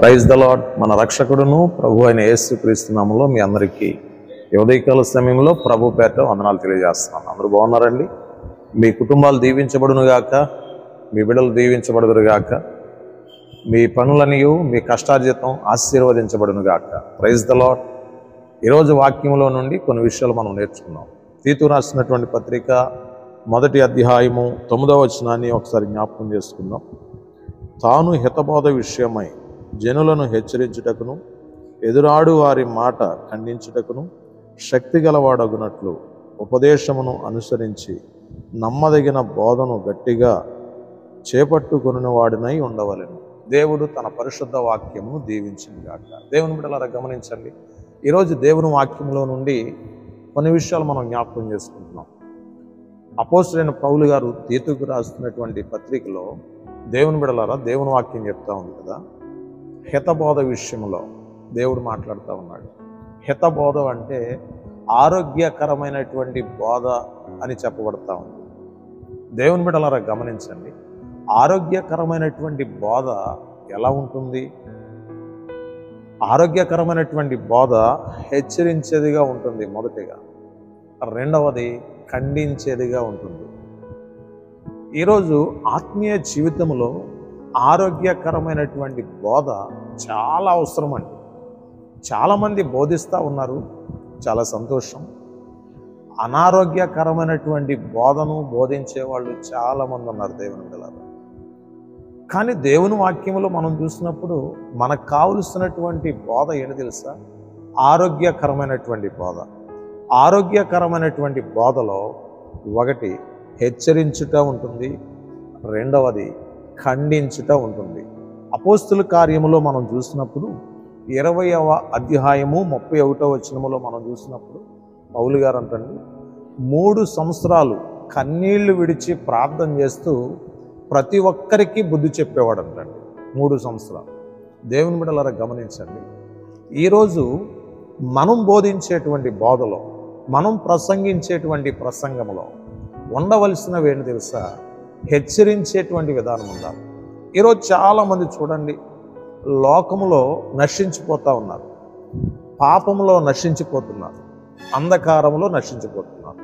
Praise the lord. మన రక్షకుడును ప్రభు అయిన యేసుక్రీస్తు నామములో మీ అందరికీ ఉదయకాల సమయంలో ప్రభు పేరిట వందనాలు తెలియజేస్తున్నాను. అందరూ బాగున్నారండి? మీ కుటుంబాలు దీవించబడును గాక, మీ బిడ్డలు దీవించబడుదురు గాక, మీ పనులనియు మీ కష్టార్జితం ఆశీర్వదించబడును గాక. Praise the Lord. ఈరోజు వాక్యంలో నుండి కొన్ని విషయాలు మనం నేర్చుకున్నాం. తీతు రాసినటువంటి పత్రిక 1వ అధ్యాయము 9వ వచనాన్ని ఒకసారి జ్ఞాపకం చేసుకుందాం. తాను హితబోధ విషయమై జనులను హెచ్చరించుటకును ఎదురాడు వారి మాట ఖండించుటకును శక్తి గలవాడగునట్లు ఉపదేశమును అనుసరించి నమ్మదగిన బోధను గట్టిగా చేపట్టుకుని వాడినై ఉండవలెను. దేవుడు తన పరిశుద్ధ వాక్యమును దీవించుగాక. దేవుని బిడ్డలారా గమనించండి, ఈరోజు దేవుని వాక్యంలో నుండి కొన్ని విషయాలు మనం జ్ఞాపకం చేసుకుంటున్నాం. అపోస్తలుడైన పౌలు గారు తీతుకు రాస్తున్నటువంటి పత్రికలో దేవుని బిడ్డలారా దేవుని వాక్యం చెప్తా ఉంది కదా, హితబోధ విషయంలో దేవుడు మాట్లాడుతూ ఉన్నాడు. హితబోధ అంటే ఆరోగ్యకరమైనటువంటి బోధ అని చెప్పబడతా ఉంది. దేవుని బిడ్డలారా గమనించండి, ఆరోగ్యకరమైనటువంటి బోధ ఎలా ఉంటుంది? ఆరోగ్యకరమైనటువంటి బోధ హెచ్చరించేదిగా ఉంటుంది మొదటిగా, రెండవది ఖండించేదిగా ఉంటుంది. ఈరోజు ఆత్మీయ జీవితంలో ఆరోగ్యకరమైనటువంటి బోధ చాలా అవసరం అండి. చాలామంది బోధిస్తూ ఉన్నారు, చాలా సంతోషం. అనారోగ్యకరమైనటువంటి బోధను బోధించే వాళ్ళు చాలామంది ఉన్నారు దేవుని బిడ్డలారా. కానీ దేవుని వాక్యంలో మనం చూసినప్పుడు మనకు కావలసినటువంటి బోధ ఏంటి తెలుసా? ఆరోగ్యకరమైనటువంటి బోధ. ఆరోగ్యకరమైనటువంటి బోధలో ఒకటి హెచ్చరించుట ఉంటుంది, రెండవది ఖండించుట ఉంటుంది. అపోస్తుల కార్యములో మనం చూసినప్పుడు 20వ అధ్యాయము 31వ వచనములో మనం చూసినప్పుడు పౌలు గారు అంటండి, 3 సంవత్సరాలు కన్నీళ్లు విడిచి ప్రార్థన చేస్తూ ప్రతి ఒక్కరికి బుద్ధి చెప్పేవాడు అంటండి. 3 సంవత్సరాలు. దేవుని బిడ్డలారా గమనించండి, ఈరోజు మనం బోధించేటువంటి బోధలో, మనం ప్రసంగించేటువంటి ప్రసంగంలో ఉండవలసినవి ఏంటి తెలుసా? హెచ్చరించేటువంటి విధానం ఉండాలి. ఈరోజు చాలామంది చూడండి, లోకములో నశించిపోతూ ఉన్నారు, పాపంలో నశించిపోతున్నారు, అంధకారంలో నశించిపోతున్నారు.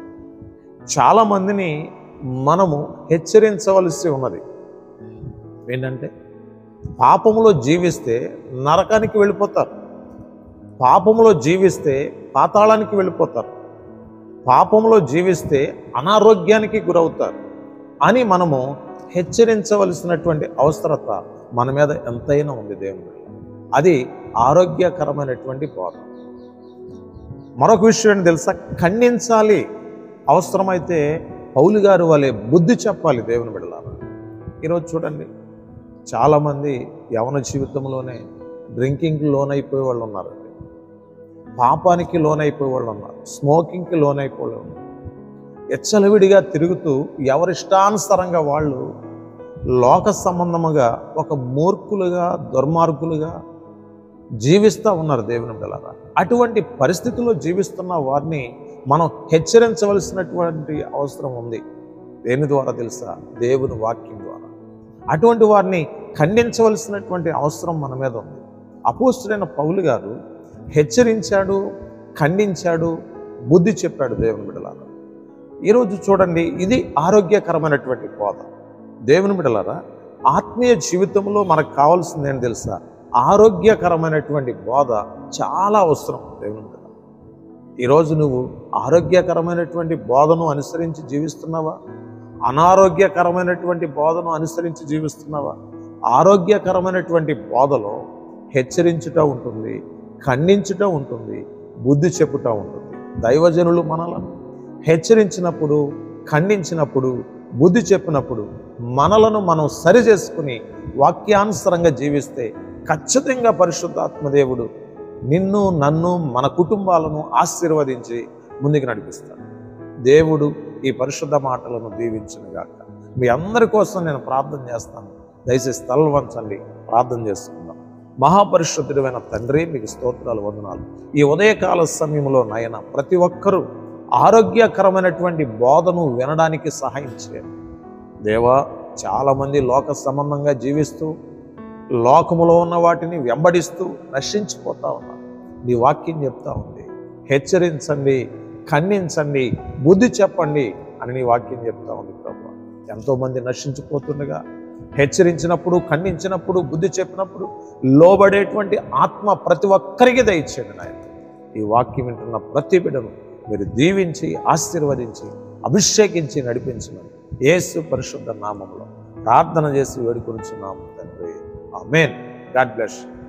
చాలామందిని మనము హెచ్చరించవలసి ఉన్నది. ఏంటంటే, పాపంలో జీవిస్తే నరకానికి వెళ్ళిపోతారు, పాపంలో జీవిస్తే పాతాళానికి వెళ్ళిపోతారు, పాపంలో జీవిస్తే అనారోగ్యానికి గురవుతారు అని మనము హెచ్చరించవలసినటువంటి అవసరత మన మీద ఎంతైనా ఉంది దేవుని. అది ఆరోగ్యకరమైనటువంటి బోధ. మరొక విషయం ఏంటి తెలుసా? ఖండించాలి. అవసరమైతే పౌలు గారు వాళ్ళే బుద్ధి చెప్పాలి దేవుని బిడ్డలారా. ఈరోజు చూడండి, చాలామంది యవన జీవితంలోనే డ్రింకింగ్కి లోనైపోయే వాళ్ళు ఉన్నారు, పాపానికి లోనైపోయే వాళ్ళు ఉన్నారు, స్మోకింగ్కి లోనైపోయే వాళ్ళు ఉన్నారు. ఎచ్చలవిడిగా తిరుగుతూ ఎవరిష్టానుసారంగా వాళ్ళు లోక సంబంధముగా ఒక మూర్ఖులుగా, దుర్మార్గులుగా జీవిస్తూ ఉన్నారు దేవుని బిడ్డలారా. అటువంటి పరిస్థితుల్లో జీవిస్తున్న వారిని మనం హెచ్చరించవలసినటువంటి అవసరం ఉంది. దేని ద్వారా తెలుసా? దేవుని వాక్యం ద్వారా. అటువంటి వారిని ఖండించవలసినటువంటి అవసరం మన మీద ఉంది. అపోస్తలుడైన పౌలు గారు హెచ్చరించాడు, ఖండించాడు, బుద్ధి చెప్పాడు దేవుని బిడ్డలారా. ఈరోజు చూడండి, ఇది ఆరోగ్యకరమైనటువంటి బోధ. దేవుని బిడ్డలారా, ఆత్మీయ జీవితంలో మనకు కావాల్సింది ఏంటి తెలుసా? ఆరోగ్యకరమైనటువంటి బోధ చాలా అవసరం దేవుని బిడ్డలారా. ఈరోజు నువ్వు ఆరోగ్యకరమైనటువంటి బోధను అనుసరించి జీవిస్తున్నావా? అనారోగ్యకరమైనటువంటి బోధను అనుసరించి జీవిస్తున్నావా? ఆరోగ్యకరమైనటువంటి బోధలో హెచ్చరించుట ఉంటుంది, ఖండించుట ఉంటుంది, బుద్ధి చెప్పుట ఉంటుంది. దైవజనులు మనలను హెచ్చరించినప్పుడు, ఖండించినప్పుడు, బుద్ధి చెప్పినప్పుడు మనలను మనం సరి చేసుకుని వాక్యానుసారంగా జీవిస్తే ఖచ్చితంగా పరిశుద్ధాత్మదేవుడు నిన్ను, నన్ను, మన కుటుంబాలను ఆశీర్వదించి ముందుకు నడిపిస్తాడు. దేవుడు ఈ పరిశుద్ధ మాటలను దీవించునుగాక. మీ అందరి కోసం నేను ప్రార్థన చేస్తాను. దయచేసి తలలు వంచండి, ప్రార్థన చేసుకుందాం. మహాపరిశుద్ధుడైన తండ్రి, మీకు స్తోత్రాలు, వందనాలు. ఈ ఉదయకాల సమయంలో నాయన ప్రతి ఒక్కరూ ఆరోగ్యకరమైనటువంటి బోధను వినడానికి సహాయం చేయండి దేవా. చాలామంది లోక సంబంధంగా జీవిస్తూ లోకములో ఉన్న వాటిని వెంబడిస్తూ నశించిపోతా ఉన్నారు. నీ వాక్యం చెప్తా ఉంది, హెచ్చరించండి, ఖండించండి, బుద్ధి చెప్పండి అని నీ వాక్యం చెప్తా ఉంది ప్రభు. ఎంతోమంది నశించిపోతుండగా హెచ్చరించినప్పుడు, ఖండించినప్పుడు, బుద్ధి చెప్పినప్పుడు లోబడేటువంటి ఆత్మ ప్రతి ఒక్కరికి దయచేయండి నాయన. ఈ వాక్యం వింటున్న ప్రతి బిడ్డను మీరు దీవించి, ఆశీర్వదించి, అభిషేకించి నడిపించమని యేసు పరిశుద్ధ నామములో ప్రార్థన చేసి వేడుకొనుచున్నాము తండ్రి. ఆమేన్. God bless.